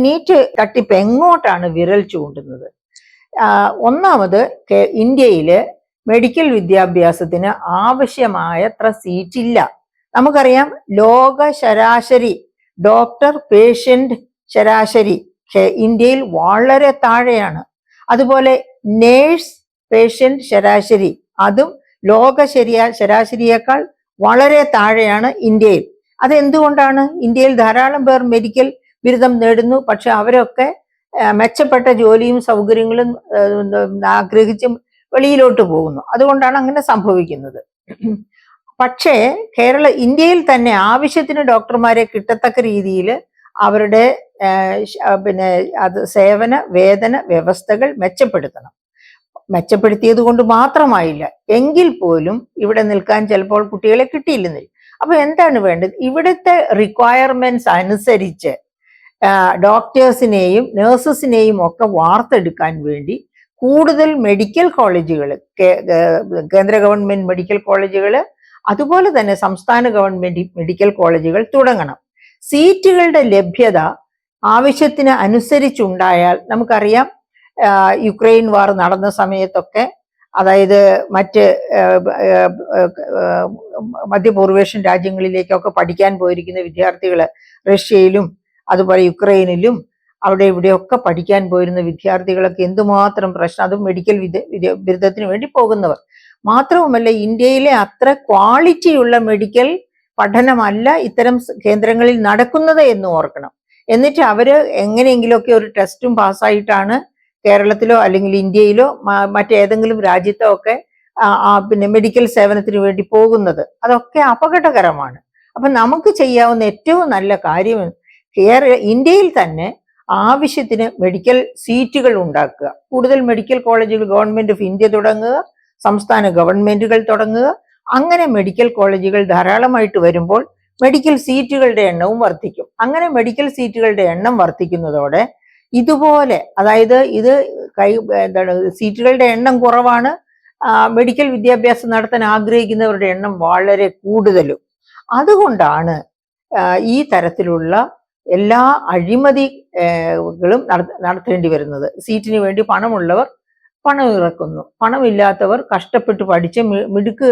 NEET തട്ടിപ്പ് എങ്ങോട്ടാണ് വിരൽ ചൂണ്ടുന്നത്? ഒന്നാമത് ഇന്ത്യയില് മെഡിക്കൽ വിദ്യാഭ്യാസത്തിന് ആവശ്യമായത്ര സീറ്റില്ല. നമുക്കറിയാം, ലോക ശരാശരി ഡോക്ടർ പേഷ്യന്റ് ശരാശരി ഇന്ത്യയിൽ വളരെ താഴെയാണ്. അതുപോലെ നേഴ്സ് പേഷ്യന്റ് ശരാശരി അതും ലോക ശരാശരിയേക്കാൾ വളരെ താഴെയാണ് ഇന്ത്യയിൽ. അതെന്തുകൊണ്ടാണ്? ഇന്ത്യയിൽ ധാരാളം പേർ മെഡിക്കൽ ബിരുദം നേടുന്നു, പക്ഷെ അവരൊക്കെ മെച്ചപ്പെട്ട ജോലിയും സൗകര്യങ്ങളും ആഗ്രഹിച്ചും വെളിയിലോട്ട് പോകുന്നു. അതുകൊണ്ടാണ് അങ്ങനെ സംഭവിക്കുന്നത്. പക്ഷേ ഇന്ത്യയിൽ തന്നെ ആവശ്യത്തിന് ഡോക്ടർമാരെ കിട്ടത്തക്ക രീതിയിൽ അവരുടെ സേവന വേതന വ്യവസ്ഥകൾ മെച്ചപ്പെടുത്തണം. മെച്ചപ്പെടുത്തിയത് കൊണ്ട് മാത്രമായില്ല, എങ്കിൽ പോലും ഇവിടെ നിൽക്കാൻ ചിലപ്പോൾ കുട്ടികളെ കിട്ടിയില്ലെന്നില്ല. അപ്പൊ എന്താണ് വേണ്ടത്? ഇവിടുത്തെ റിക്വയർമെന്റ്സ് അനുസരിച്ച് ഡോക്ടേഴ്സിനെയും നഴ്സസിനെയും ഒക്കെ വാർത്തെടുക്കാൻ വേണ്ടി കൂടുതൽ മെഡിക്കൽ കോളേജുകൾ, കേന്ദ്ര ഗവൺമെന്റ് മെഡിക്കൽ കോളേജുകൾ, അതുപോലെ തന്നെ സംസ്ഥാന ഗവൺമെന്റ് മെഡിക്കൽ കോളേജുകൾ തുടങ്ങണം. സീറ്റുകളുടെ ലഭ്യത ആവശ്യത്തിന് അനുസരിച്ചുണ്ടായാൽ, നമുക്കറിയാം യുക്രൈൻ വാർ നടന്ന സമയത്തൊക്കെ, അതായത് മറ്റ് മധ്യപൂർവേഷ്യൻ രാജ്യങ്ങളിലേക്കൊക്കെ പഠിക്കാൻ പോയിരിക്കുന്ന വിദ്യാർത്ഥികൾ, റഷ്യയിലും അതുപോലെ യുക്രൈനിലും അവിടെ ഇവിടെയൊക്കെ പഠിക്കാൻ പോയിരുന്ന വിദ്യാർത്ഥികളൊക്കെ എന്തുമാത്രം പ്രശ്നം, അതും മെഡിക്കൽ ബിരുദത്തിന് വേണ്ടി പോകുന്നവർ. മാത്രവുമല്ല, ഇന്ത്യയിലെ അത്ര ക്വാളിറ്റിയുള്ള മെഡിക്കൽ പഠനമല്ല ഇത്തരം കേന്ദ്രങ്ങളിൽ നടക്കുന്നത് എന്ന് ഓർക്കണം. എന്നിട്ട് അവര് എങ്ങനെയെങ്കിലുമൊക്കെ ഒരു ടെസ്റ്റും പാസ്സായിട്ടാണ് കേരളത്തിലോ അല്ലെങ്കിൽ ഇന്ത്യയിലോ മറ്റേതെങ്കിലും രാജ്യത്തോ ഒക്കെ മെഡിക്കൽ സേവനത്തിന് വേണ്ടി പോകുന്നത്. അതൊക്കെ അപകടകരമാണ്. അപ്പൊ നമുക്ക് ചെയ്യാവുന്ന ഏറ്റവും നല്ല കാര്യം ഇന്ത്യയിൽ തന്നെ ആവശ്യത്തിന് മെഡിക്കൽ സീറ്റുകൾ ഉണ്ടാക്കുക, കൂടുതൽ മെഡിക്കൽ കോളേജുകൾ ഗവൺമെന്റ് ഓഫ് ഇന്ത്യ തുടങ്ങുക, സംസ്ഥാന ഗവൺമെന്റുകൾ തുടങ്ങുക. അങ്ങനെ മെഡിക്കൽ കോളേജുകൾ ധാരാളമായിട്ട് വരുമ്പോൾ മെഡിക്കൽ സീറ്റുകളുടെ എണ്ണവും വർദ്ധിക്കും. അങ്ങനെ മെഡിക്കൽ സീറ്റുകളുടെ എണ്ണം വർദ്ധിക്കുന്നതോടെ ഇതുപോലെ, അതായത് സീറ്റുകളുടെ എണ്ണം കുറവാണ്, മെഡിക്കൽ വിദ്യാഭ്യാസം നടത്താൻ ആഗ്രഹിക്കുന്നവരുടെ എണ്ണം വളരെ കൂടുതലും. അതുകൊണ്ടാണ് ഈ തരത്തിലുള്ള എല്ലാ അഴിമതികളും നടത്തേണ്ടി വരുന്നത്. സീറ്റിന് വേണ്ടി പണമുള്ളവർ പണം ഇറക്കുന്നു, പണമില്ലാത്തവർ കഷ്ടപ്പെട്ട് പഠിച്ച് മിടുക്ക്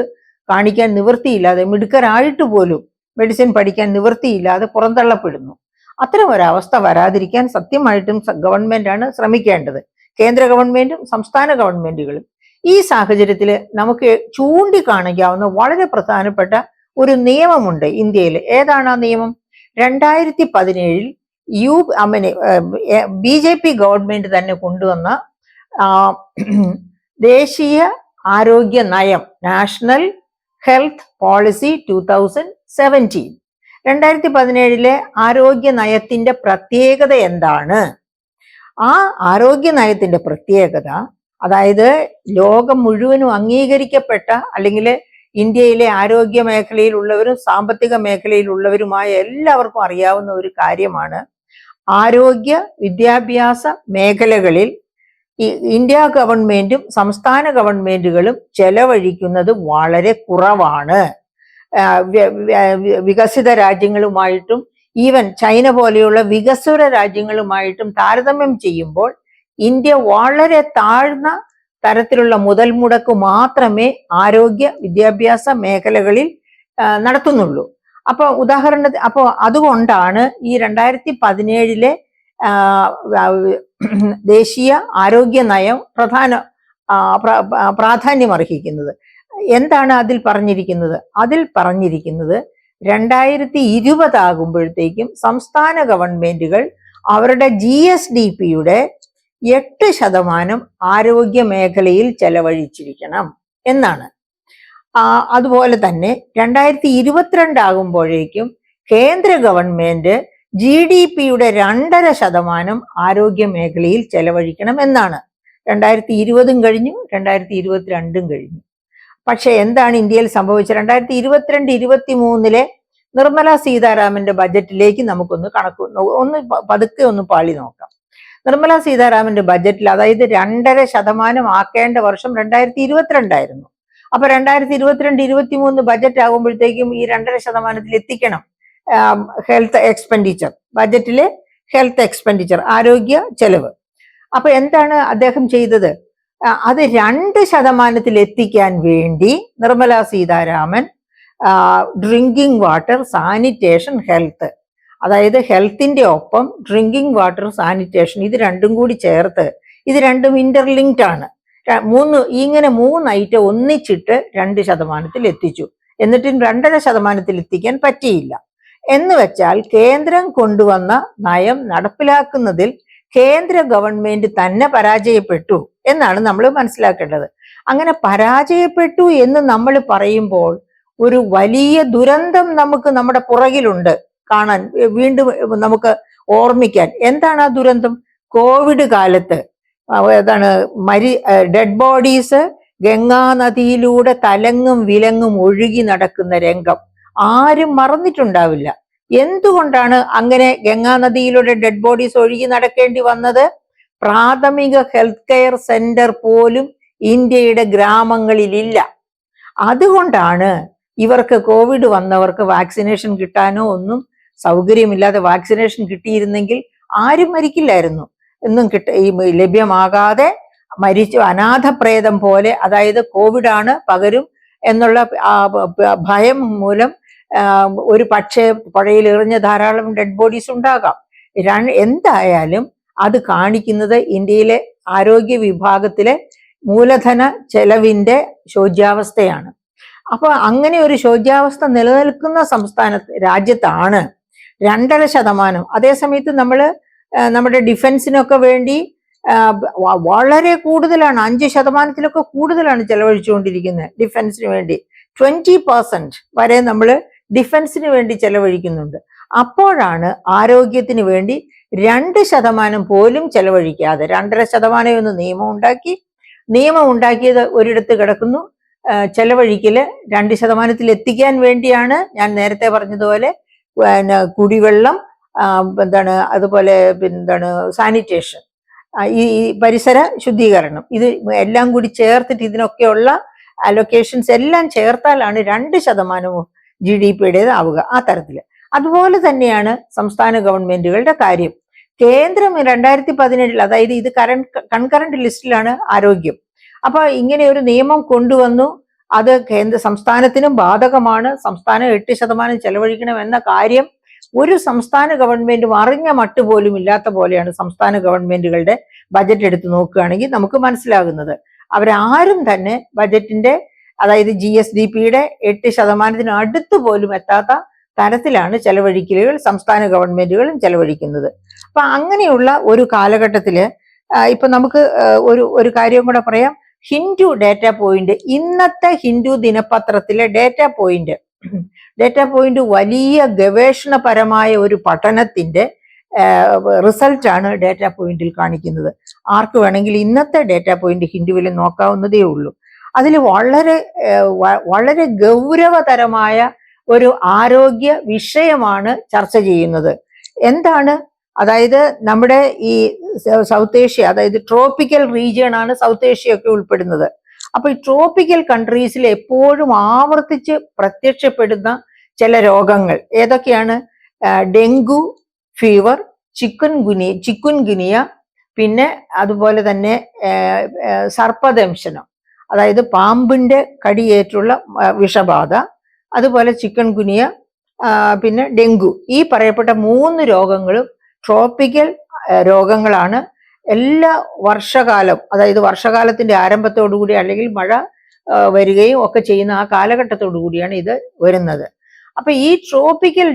കാണിക്കാൻ നിവൃത്തിയില്ലാതെ, മിടുക്കരായിട്ട് പോലും മെഡിസിൻ പഠിക്കാൻ നിവൃത്തിയില്ലാതെ പുറന്തള്ളപ്പെടുന്നു. അത്തരം ഒരവസ്ഥ വരാതിരിക്കാൻ സത്യമായിട്ടും ഗവൺമെന്റാണ് ശ്രമിക്കേണ്ടത്, കേന്ദ്ര ഗവൺമെന്റും സംസ്ഥാന ഗവൺമെന്റുകളും. ഈ സാഹചര്യത്തിൽ നമുക്ക് ചൂണ്ടിക്കാണിക്കാവുന്ന വളരെ പ്രധാനപ്പെട്ട ഒരു നിയമമുണ്ട് ഇന്ത്യയിൽ. ഏതാണ് ആ നിയമം? 2017 BJP ഗവൺമെന്റ് തന്നെ കൊണ്ടുവന്ന ദേശീയ ആരോഗ്യ നയം, നാഷണൽ ഹെൽത്ത് പോളിസി 2017. 2017 ആരോഗ്യ നയത്തിന്റെ പ്രത്യേകത എന്താണ്? ആ ആരോഗ്യ നയത്തിന്റെ പ്രത്യേകത, അതായത് ലോകം മുഴുവനും അംഗീകരിക്കപ്പെട്ട, അല്ലെങ്കിൽ ഇന്ത്യയിലെ ആരോഗ്യ മേഖലയിലുള്ളവരും സാമ്പത്തിക മേഖലയിലുള്ളവരുമായ എല്ലാവർക്കും അറിയാവുന്ന ഒരു കാര്യമാണ്, ആരോഗ്യ വിദ്യാഭ്യാസ മേഖലകളിൽ ഇന്ത്യ ഗവൺമെന്റും സംസ്ഥാന ഗവൺമെന്റുകളും ചെലവഴിക്കുന്നത് വളരെ കുറവാണ്. വികസിത രാജ്യങ്ങളുമായിട്ടും ഈവൻ ചൈന പോലെയുള്ള വികസ്വര രാജ്യങ്ങളുമായിട്ടും താരതമ്യം ചെയ്യുമ്പോൾ ഇന്ത്യ വളരെ താഴ്ന്ന തരത്തിലുള്ള മുതൽ മുടക്ക് മാത്രമേ ആരോഗ്യ വിദ്യാഭ്യാസ മേഖലകളിൽ നടത്തുന്നുള്ളൂ. അപ്പോൾ അതുകൊണ്ടാണ് ഈ 2017 ദേശീയ ആരോഗ്യ നയം പ്രാധാന്യം അർഹിക്കുന്നത്. എന്താണ് അതിൽ പറഞ്ഞിരിക്കുന്നത്? അതിൽ പറഞ്ഞിരിക്കുന്നത് 2020 ആകുമ്പോഴത്തേക്കും സംസ്ഥാന ഗവൺമെന്റുകൾ അവരുടെ GSDPയുടെ 8% ആരോഗ്യ മേഖലയിൽ ചെലവഴിച്ചിരിക്കണം എന്നാണ്. അതുപോലെ തന്നെ 2022 ആകുമ്പോഴേക്കും കേന്ദ്ര ഗവൺമെന്റ് GDPയുടെ 2.5% ആരോഗ്യ മേഖലയിൽ ചെലവഴിക്കണം എന്നാണ്. 2020 കഴിഞ്ഞു, 2022 കഴിഞ്ഞു. പക്ഷെ എന്താണ് ഇന്ത്യയിൽ സംഭവിച്ചത്? 2022-23 നിർമ്മല സീതാരാമന്റെ ബജറ്റിലേക്ക് നമുക്കൊന്ന് പതുക്കെ ഒന്ന് പാളി നോക്കാം. നിർമ്മല സീതാരാമന്റെ ബജറ്റിൽ, അതായത് 2.5% ആക്കേണ്ട വർഷം 2022 ആയിരുന്നു. അപ്പൊ 2022-23 ബജറ്റ് ആകുമ്പോഴത്തേക്കും ഈ 2.5% എത്തിക്കണം ഹെൽത്ത് എക്സ്പെൻഡിച്ചർ. ബജറ്റില് ഹെൽത്ത് എക്സ്പെൻഡിച്ചർ, ആരോഗ്യ ചെലവ്. അപ്പൊ എന്താണ് അദ്ദേഹം ചെയ്തത്? അത് 2% എത്തിക്കാൻ വേണ്ടി Nirmala Sitharaman drinking water, sanitation, health, അതായത് ഹെൽത്തിന്റെ ഒപ്പം ഡ്രിങ്കിങ് വാട്ടർ, സാനിറ്റേഷൻ, ഇത് രണ്ടും കൂടി ചേർത്ത്, ഇത് രണ്ടും ഇന്റർലിങ്ക്ഡ് ആണ്, ഇങ്ങനെ 3 ഐറ്റം ഒന്നിച്ചിട്ട് 2% എത്തിച്ചു. എന്നിട്ടും 2.5% എത്തിക്കാൻ പറ്റിയില്ല. എന്ന് വെച്ചാൽ കേന്ദ്രം കൊണ്ടുവന്ന നയം നടപ്പിലാക്കുന്നതിൽ കേന്ദ്ര ഗവൺമെന്റ് തന്നെ പരാജയപ്പെട്ടു എന്നാണ് നമ്മൾ മനസ്സിലാക്കേണ്ടത്. അങ്ങനെ പരാജയപ്പെട്ടു എന്ന് നമ്മൾ പറയുമ്പോൾ ഒരു വലിയ ദുരന്തം നമുക്ക് നമ്മുടെ പുറകിലുണ്ട് കാണാൻ, വീണ്ടും നമുക്ക് ഓർമ്മിക്കാൻ. എന്താണ് ആ ദുരന്തം? കോവിഡ് കാലത്ത് ഡെഡ് ബോഡീസ് ഗംഗാ നദിയിലൂടെ തലങ്ങും വിലങ്ങും ഒഴുകി നടക്കുന്ന രംഗം ആരും മറന്നിട്ടുണ്ടാവില്ല. എന്തുകൊണ്ടാണ് അങ്ങനെ ഗംഗാ നദിയിലൂടെ ഡെഡ് ബോഡീസ് ഒഴുകി നടക്കേണ്ടി വന്നത്? പ്രാഥമിക ഹെൽത്ത് കെയർ സെന്റർ പോലും ഇന്ത്യയുടെ ഗ്രാമങ്ങളിലില്ല. അതുകൊണ്ടാണ് ഇവർക്ക് കോവിഡ് വന്നവർക്ക് വാക്സിനേഷൻ കിട്ടാനോ ഒന്നും സൗകര്യമില്ലാതെ, വാക്സിനേഷൻ കിട്ടിയിരുന്നെങ്കിൽ ആരും മരിക്കില്ലായിരുന്നു, ലഭ്യമാകാതെ മരിച്ചു അനാഥപ്രേതം പോലെ, അതായത് കോവിഡ് ആണ് പകരും എന്നുള്ള ഭയം മൂലം ഒരു പക്ഷേ പുഴയിൽ എറിഞ്ഞ ധാരാളം ഡെഡ് ബോഡീസ് ഉണ്ടാകാം. എന്തായാലും അത് കാണിക്കുന്നത് ഇന്ത്യയിലെ ആരോഗ്യ വിഭാഗത്തിലെ മൂലധന ചെലവിന്റെ ശോച്യാവസ്ഥയാണ്. അപ്പൊ അങ്ങനെ ഒരു ശോച്യാവസ്ഥ നിലനിൽക്കുന്ന രാജ്യത്താണ് 2.5%. അതേസമയത്ത് നമ്മുടെ ഡിഫൻസിനൊക്കെ വേണ്ടി വളരെ കൂടുതലാണ്, 5%-ലൊക്കെ കൂടുതലാണ് ചെലവഴിച്ചുകൊണ്ടിരിക്കുന്നത് ഡിഫൻസിന് വേണ്ടി. 20% വരെ നമ്മൾ ഡിഫൻസിന് വേണ്ടി ചെലവഴിക്കുന്നുണ്ട്. അപ്പോഴാണ് ആരോഗ്യത്തിന് വേണ്ടി 2% പോലും ചെലവഴിക്കാതെ 2.5% എന്ന് നിയമം ഉണ്ടാക്കിയത് ഒരിടത്ത് കിടക്കുന്നു. ചെലവഴിക്കല് 2% എത്തിക്കാൻ വേണ്ടിയാണ്. ഞാൻ നേരത്തെ പറഞ്ഞതുപോലെ കുടിവെള്ളം, അതുപോലെ സാനിറ്റേഷൻ, ഈ പരിസര ശുദ്ധീകരണം, ഇത് എല്ലാം കൂടി ചേർത്തിട്ട് ഇതിനൊക്കെയുള്ള അലൊക്കേഷൻസ് എല്ലാം ചേർത്താലാണ് 2% GDP-യുടേത് ആവുക, ആ തരത്തില്. അതുപോലെ തന്നെയാണ് സംസ്ഥാന ഗവൺമെന്റുകളുടെ കാര്യം. കേന്ദ്രം 2017, അതായത് ഇത് കൺകറന്റ് ലിസ്റ്റിലാണ് ആരോഗ്യം. അപ്പൊ ഇങ്ങനെ ഒരു നിയമം കൊണ്ടുവന്നു. അത് സംസ്ഥാനത്തിനും ബാധകമാണ്. സംസ്ഥാനം 8% ചെലവഴിക്കണം എന്ന കാര്യം ഒരു സംസ്ഥാന ഗവൺമെന്റും അറിഞ്ഞ മട്ടുപോലും ഇല്ലാത്ത പോലെയാണ് സംസ്ഥാന ഗവൺമെന്റുകളുടെ ബജറ്റ് എടുത്ത് നോക്കുകയാണെങ്കിൽ നമുക്ക് മനസ്സിലാകുന്നത്. അവരാരും തന്നെ ബജറ്റിന്റെ, അതായത് GSDP-യുടെ 8% അടുത്ത് പോലും എത്താത്ത തരത്തിലാണ് ചെലവഴിക്കലുകൾ സംസ്ഥാന ഗവൺമെന്റുകളും ചെലവഴിക്കുന്നത്. അപ്പൊ അങ്ങനെയുള്ള ഒരു കാലഘട്ടത്തില് ഇപ്പൊ നമുക്ക് ഒരു കാര്യം കൂടെ പറയാം. ഹിന്ദു ഡേറ്റ പോയിന്റ്, ഇന്നത്തെ ഹിന്ദു ദിനപത്രത്തിലെ ഡേറ്റ പോയിന്റ് വലിയ ഗവേഷണപരമായ ഒരു പഠനത്തിന്റെ റിസൾട്ടാണ് ഡേറ്റ പോയിന്റിൽ കാണിക്കുന്നത്. ആർക്ക് വേണമെങ്കിൽ ഇന്നത്തെ ഡേറ്റ പോയിന്റ് ഹിന്ദുവിൽ നോക്കാവുന്നതേ ഉള്ളൂ. അതിൽ വളരെ ഗൗരവതരമായ ഒരു ആരോഗ്യ വിഷയമാണ് ചർച്ച ചെയ്യുന്നത്. എന്താണ്? അതായത് നമ്മുടെ ഈ സൗത്ത് ഏഷ്യ, അതായത് ട്രോപ്പിക്കൽ റീജിയൺ ആണ് സൗത്ത് ഏഷ്യ ഒക്കെ ഉൾപ്പെടുന്നത്. അപ്പൊ ഈ ട്രോപ്പിക്കൽ കൺട്രീസിൽ എപ്പോഴും ആവർത്തിച്ച് പ്രത്യക്ഷപ്പെടുന്ന ചില രോഗങ്ങൾ ഏതൊക്കെയാണ്? ഡെങ്കു ഫീവർ, ചിക്കുൻഗുനിയ, പിന്നെ അതുപോലെ തന്നെ സർപ്പദംശനം, അതായത് പാമ്പിന്റെ കടിയേറ്റുള്ള വിഷബാധ, അതുപോലെ ചിക്കൻഗുനിയ, പിന്നെ ഡെങ്കു. ഈ പറയപ്പെട്ട 3 രോഗങ്ങളും ട്രോപ്പിക്കൽ രോഗങ്ങളാണ്. എല്ലാ വർഷകാലം, അതായത് വർഷകാലത്തിന്റെ ആരംഭത്തോടുകൂടി അല്ലെങ്കിൽ മഴ വരികയും ഒക്കെ ചെയ്യുന്ന ആ കാലഘട്ടത്തോടു കൂടിയാണ് ഇത് വരുന്നത്. അപ്പൊ ഈ ട്രോപ്പിക്കൽ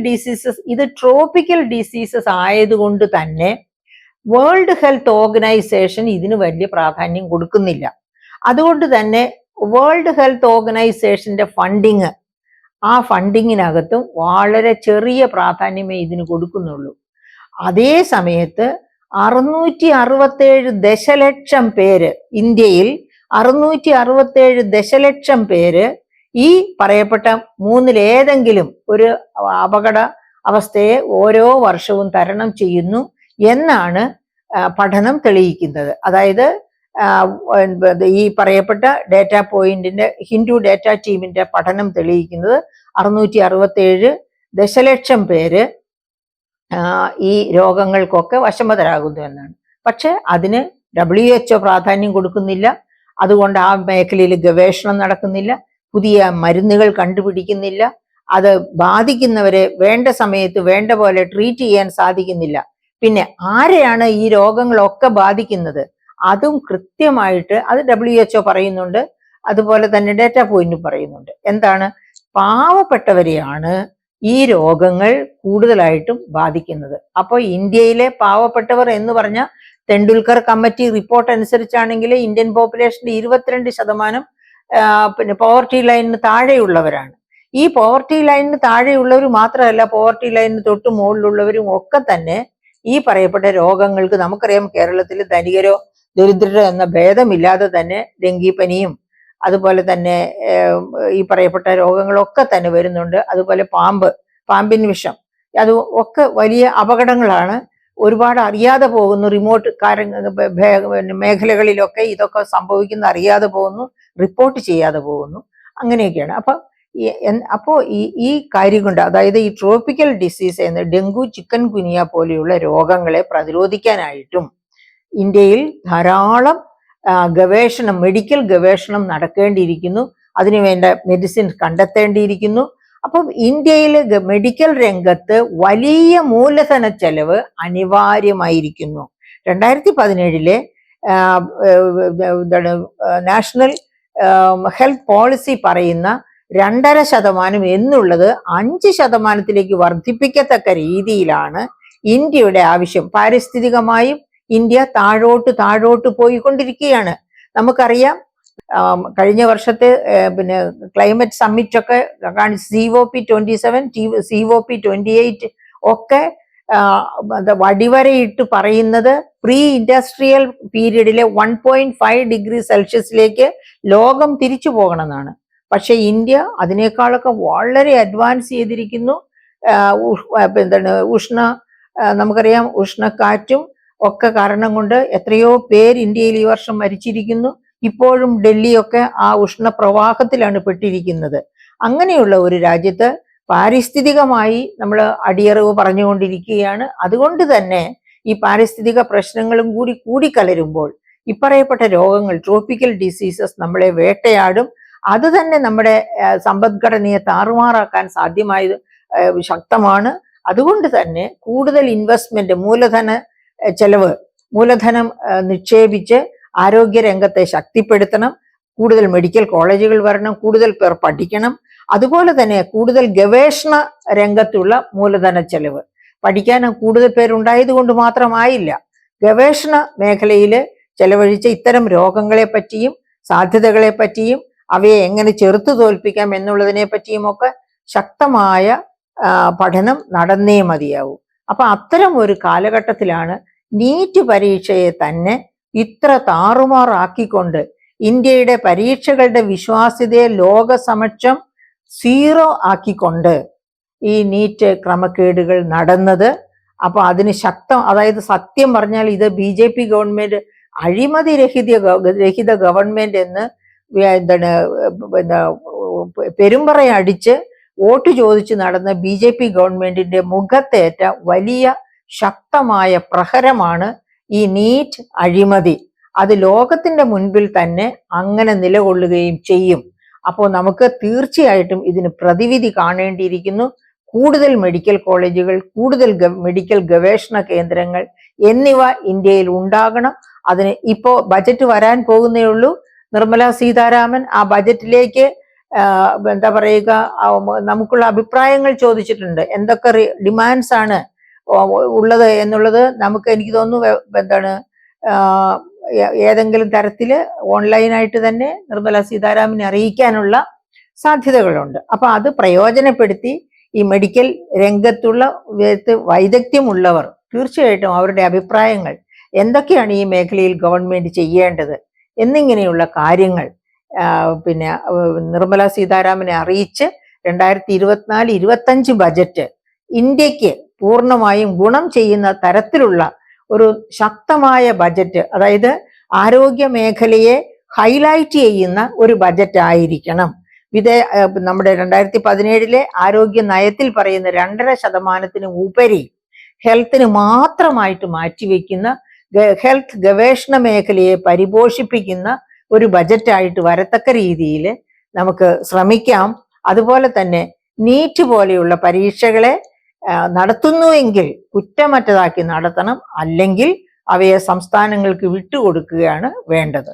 ഡിസീസസ് ആയതുകൊണ്ട് തന്നെ വേൾഡ് ഹെൽത്ത് ഓർഗനൈസേഷൻ ഇതിന് വലിയ പ്രാധാന്യം കൊടുക്കുന്നില്ല. അതുകൊണ്ട് തന്നെ വേൾഡ് ഹെൽത്ത് ഓർഗനൈസേഷന്റെ ആ ഫണ്ടിങ്ങിനകത്തും വളരെ ചെറിയ പ്രാധാന്യമേ ഇതിന് കൊടുക്കുന്നുള്ളൂ. അതേ സമയത്ത് 667 ദശലക്ഷം പേര്, ഇന്ത്യയിൽ 667 ദശലക്ഷം പേര് ഈ പറയപ്പെട്ട 3-ലേതെങ്കിലും ഒരു അപകട അവസ്ഥയെ ഓരോ വർഷവും തരണം ചെയ്യുന്നു എന്നാണ് പഠനം തെളിയിക്കുന്നത്. അതായത് ഈ പറയപ്പെട്ട ഡേറ്റ പോയിന്റിന്റെ ഹിന്ദു ഡേറ്റ ടീമിന്റെ പഠനം തെളിയിക്കുന്നത് 667 ദശലക്ഷം പേര് ഈ രോഗങ്ങൾക്കൊക്കെ വശംവദരാകുന്നു എന്നാണ്. പക്ഷെ അതിന് WHO പ്രാധാന്യം കൊടുക്കുന്നില്ല. അതുകൊണ്ട് ആ മേഖലയിൽ ഗവേഷണം നടക്കുന്നില്ല, പുതിയ മരുന്നുകൾ കണ്ടുപിടിക്കുന്നില്ല, അത് ബാധിക്കുന്നവരെ വേണ്ട സമയത്ത് വേണ്ട പോലെ ട്രീറ്റ് ചെയ്യാൻ സാധിക്കുന്നില്ല. പിന്നെ ആരെയാണ് ഈ രോഗങ്ങളൊക്കെ ബാധിക്കുന്നത് അതും കൃത്യമായിട്ട് അത് WHO പറയുന്നുണ്ട്, അതുപോലെ തന്നെ ഡേറ്റാ പോയിന്റും പറയുന്നുണ്ട്. എന്താണ്? പാവപ്പെട്ടവരെയാണ് ഈ രോഗങ്ങൾ കൂടുതലായിട്ടും ബാധിക്കുന്നത്. അപ്പോൾ ഇന്ത്യയിലെ പാവപ്പെട്ടവർ എന്ന് പറഞ്ഞ തെണ്ടുൽക്കർ കമ്മിറ്റി റിപ്പോർട്ട് അനുസരിച്ചാണെങ്കിൽ ഇന്ത്യൻ പോപ്പുലേഷന്റെ 22% പിന്നെ പോവർട്ടി ലൈനിന് താഴെയുള്ളവരാണ്. ഈ പോവർട്ടി ലൈനിന് താഴെയുള്ളവർ മാത്രമല്ല, പോവർട്ടി ലൈനിന് തൊട്ട് മുകളിലുള്ളവരും ഒക്കെ തന്നെ ഈ പറയപ്പെട്ട രോഗങ്ങൾക്ക്, നമുക്കറിയാം കേരളത്തിൽ ധനികരോ ദരിദ്രരോ എന്ന ഭേദമില്ലാതെ തന്നെ ഡെങ്കിപ്പനിയും അതുപോലെ തന്നെ ഈ പറയപ്പെട്ട രോഗങ്ങളൊക്കെ തന്നെ വരുന്നുണ്ട്. അതുപോലെ പാമ്പിൻ വിഷം, അത് ഒക്കെ വലിയ അപകടങ്ങളാണ്. ഒരുപാട് അറിയാതെ പോകുന്നു, റിമോട്ട് മേഖലകളിലൊക്കെ ഇതൊക്കെ സംഭവിക്കുന്ന അറിയാതെ പോകുന്നു, റിപ്പോർട്ട് ചെയ്യാതെ പോകുന്നു, അങ്ങനെയൊക്കെയാണ്. അപ്പോൾ ഈ കാര്യം കൊണ്ട്, അതായത് ഈ ട്രോപ്പിക്കൽ ഡിസീസ് എന്ന ഡെങ്കു, ചിക്കൻ ഗുനിയ പോലെയുള്ള രോഗങ്ങളെ പ്രതിരോധിക്കാനായിട്ടും ഇന്ത്യയിൽ ധാരാളം ഗവേഷണം, മെഡിക്കൽ ഗവേഷണം നടക്കേണ്ടിയിരിക്കുന്നു. അതിനുവേണ്ട മെഡിസിൻ കണ്ടെത്തേണ്ടിയിരിക്കുന്നു. അപ്പം ഇന്ത്യയിൽ മെഡിക്കൽ രംഗത്ത് വലിയ മൂലധന ചെലവ് അനിവാര്യമായിരിക്കുന്നു. 2017 നാഷണൽ ഹെൽത്ത് പോളിസി പറയുന്ന 2.5% എന്നുള്ളത് 5% വർദ്ധിപ്പിക്കത്തക്ക രീതിയിലാണ് ഇന്ത്യയുടെ ആവശ്യം. പാരിസ്ഥിതികമായും ഇന്ത്യ താഴോട്ട് പോയിക്കൊണ്ടിരിക്കുകയാണ്. നമുക്കറിയാം, കഴിഞ്ഞ വർഷത്തെ പിന്നെ ക്ലൈമറ്റ് സമ്മിറ്റ് ഒക്കെ COP27, COP28 ഒക്കെ വടിവരയിട്ട് പറയുന്നത് പ്രീ ഇൻഡസ്ട്രിയൽ പീരീഡിലെ 1.5 ഡിഗ്രി സെൽഷ്യസിലേക്ക് ലോകം തിരിച്ചു പോകണമെന്നാണ്. പക്ഷെ ഇന്ത്യ അതിനേക്കാളൊക്കെ വളരെ അഡ്വാൻസ് ചെയ്തിരിക്കുന്നു. നമുക്കറിയാം ഉഷ്ണക്കാറ്റും ഒക്കെ കാരണം കൊണ്ട് എത്രയോ പേര് ഇന്ത്യയിൽ ഈ വർഷം മരിച്ചിരിക്കുന്നു. ഇപ്പോഴും ഡൽഹിയൊക്കെ ആ ഉഷ്ണപ്രവാഹത്തിലാണ് പെട്ടിരിക്കുന്നത്. അങ്ങനെയുള്ള ഒരു രാജ്യത്ത് പാരിസ്ഥിതികമായി നമ്മൾ അടിയറവ് പറഞ്ഞുകൊണ്ടിരിക്കുകയാണ്. അതുകൊണ്ട് തന്നെ ഈ പാരിസ്ഥിതിക പ്രശ്നങ്ങളും കൂടിക്കലരുമ്പോൾ ഇപ്പറയപ്പെട്ട രോഗങ്ങൾ, ട്രോപ്പിക്കൽ ഡിസീസസ് നമ്മളെ വേട്ടയാടും. അത് തന്നെ നമ്മുടെ സമ്പദ്ഘടനയെ താറുമാറാക്കാൻ സാധ്യമായത് ശക്തമാണ്. അതുകൊണ്ട് തന്നെ കൂടുതൽ ഇൻവെസ്റ്റ്മെന്റ്, മൂലധനം നിക്ഷേപിച്ച് ആരോഗ്യരംഗത്തെ ശക്തിപ്പെടുത്തണം. കൂടുതൽ മെഡിക്കൽ കോളേജുകൾ വരണം, കൂടുതൽ പേർ പഠിക്കണം. അതുപോലെ തന്നെ കൂടുതൽ ഗവേഷണ രംഗത്തുള്ള മൂലധന ചെലവ്. പഠിക്കാൻ കൂടുതൽ പേരുണ്ടായത് കൊണ്ട് മാത്രമായില്ല, ഗവേഷണ മേഖലയിൽ ചെലവഴിച്ച ഇത്തരം രോഗങ്ങളെ പറ്റിയും സാധ്യതകളെ പറ്റിയും അവയെ എങ്ങനെ ചെറുത്തു തോൽപ്പിക്കാം എന്നുള്ളതിനെ പറ്റിയും ഒക്കെ ശക്തമായ പഠനം നടന്നേ മതിയാവൂ. അപ്പൊ അത്തരം ഒരു കാലഘട്ടത്തിലാണ് നീറ്റ് പരീക്ഷയെ തന്നെ ഇത്ര താറുമാറാക്കിക്കൊണ്ട് ഇന്ത്യയുടെ പരീക്ഷകളുടെ വിശ്വാസ്യതയെ ലോകസമക്ഷം 0 ആക്കിക്കൊണ്ട് ഈ നീറ്റ് ക്രമക്കേടുകൾ നടന്നത്. അപ്പൊ അതിന് അതായത് സത്യം പറഞ്ഞാൽ ഇത് BJP ഗവൺമെന്റ് അഴിമതി രഹിത ഗവൺമെന്റ് എന്ന് പെരുമ്പറയടിച്ച് വോട്ട് ചോദിച്ച് നടന്ന BJP ഗവൺമെന്റിന്റെ മുഖത്തേറ്റ വലിയ ശക്തമായ പ്രഹരമാണ് ഈ നീറ്റ് അഴിമതി. അത് ലോകത്തിന്റെ മുൻപിൽ തന്നെ അങ്ങനെ നിലകൊള്ളുകയും ചെയ്യും. അപ്പോൾ നമുക്ക് തീർച്ചയായിട്ടും ഇതിന് പ്രതിവിധി കാണേണ്ടിയിരിക്കുന്നു. കൂടുതൽ മെഡിക്കൽ കോളേജുകൾ, കൂടുതൽ മെഡിക്കൽ ഗവേഷണ കേന്ദ്രങ്ങൾ എന്നിവ ഇന്ത്യയിൽ ഉണ്ടാകണം. അതിന് ഇപ്പോ ബജറ്റ് വരാൻ പോകുന്നേ ഉള്ളൂ. നിർമ്മല സീതാരാമൻ ആ ബജറ്റിലേക്ക് എന്താ പറയുക, നമുക്കുള്ള അഭിപ്രായങ്ങൾ ചോദിച്ചിട്ടുണ്ട്. എന്തൊക്കെ ഡിമാൻഡ്സ് ആണ് ഉള്ളത് എന്നുള്ളത് എനിക്ക് തോന്നുന്നു ഏതെങ്കിലും തരത്തില് ഓൺലൈനായിട്ട് തന്നെ നിർമ്മല സീതാരാമനെ അറിയിക്കാനുള്ള സാധ്യതകളുണ്ട്. അപ്പൊ അത് പ്രയോജനപ്പെടുത്തി ഈ മെഡിക്കൽ രംഗത്തുള്ള വൈദഗ്ധ്യമുള്ളവർ തീർച്ചയായിട്ടും അവരുടെ അഭിപ്രായങ്ങൾ എന്തൊക്കെയാണ് ഈ മേഖലയിൽ ഗവൺമെന്റ് ചെയ്യേണ്ടത് എന്നിങ്ങനെയുള്ള കാര്യങ്ങൾ പിന്നെ നിർമ്മല സീതാരാമനെ അറിയിച്ച് 2024-25 ബജറ്റ് ഇന്ത്യക്ക് പൂർണ്ണമായും ഗുണം ചെയ്യുന്ന തരത്തിലുള്ള ഒരു ശക്തമായ ബജറ്റ്, അതായത് ആരോഗ്യ മേഖലയെ ഹൈലൈറ്റ് ചെയ്യുന്ന ഒരു ബജറ്റ് ആയിരിക്കണം. നമ്മുടെ 2017 ആരോഗ്യ നയത്തിൽ പറയുന്ന 2.5% ഉപരി ഹെൽത്തിന് മാത്രമായിട്ട് മാറ്റിവെക്കുന്ന, ഹെൽത്ത് ഗവേഷണ മേഖലയെ പരിപോഷിപ്പിക്കുന്ന ഒരു ബജറ്റായിട്ട് വരത്തക്ക രീതിയിൽ നമുക്ക് ശ്രമിക്കാം. അതുപോലെ തന്നെ നീറ്റ് പോലെയുള്ള പരീക്ഷകളെ നടത്തുന്നുവെങ്കിൽ കുറ്റമറ്റതാക്കി നടത്തണം, അല്ലെങ്കിൽ അവയെ സംസ്ഥാനങ്ങൾക്ക് വിട്ടുകൊടുക്കുകയാണ് വേണ്ടത്.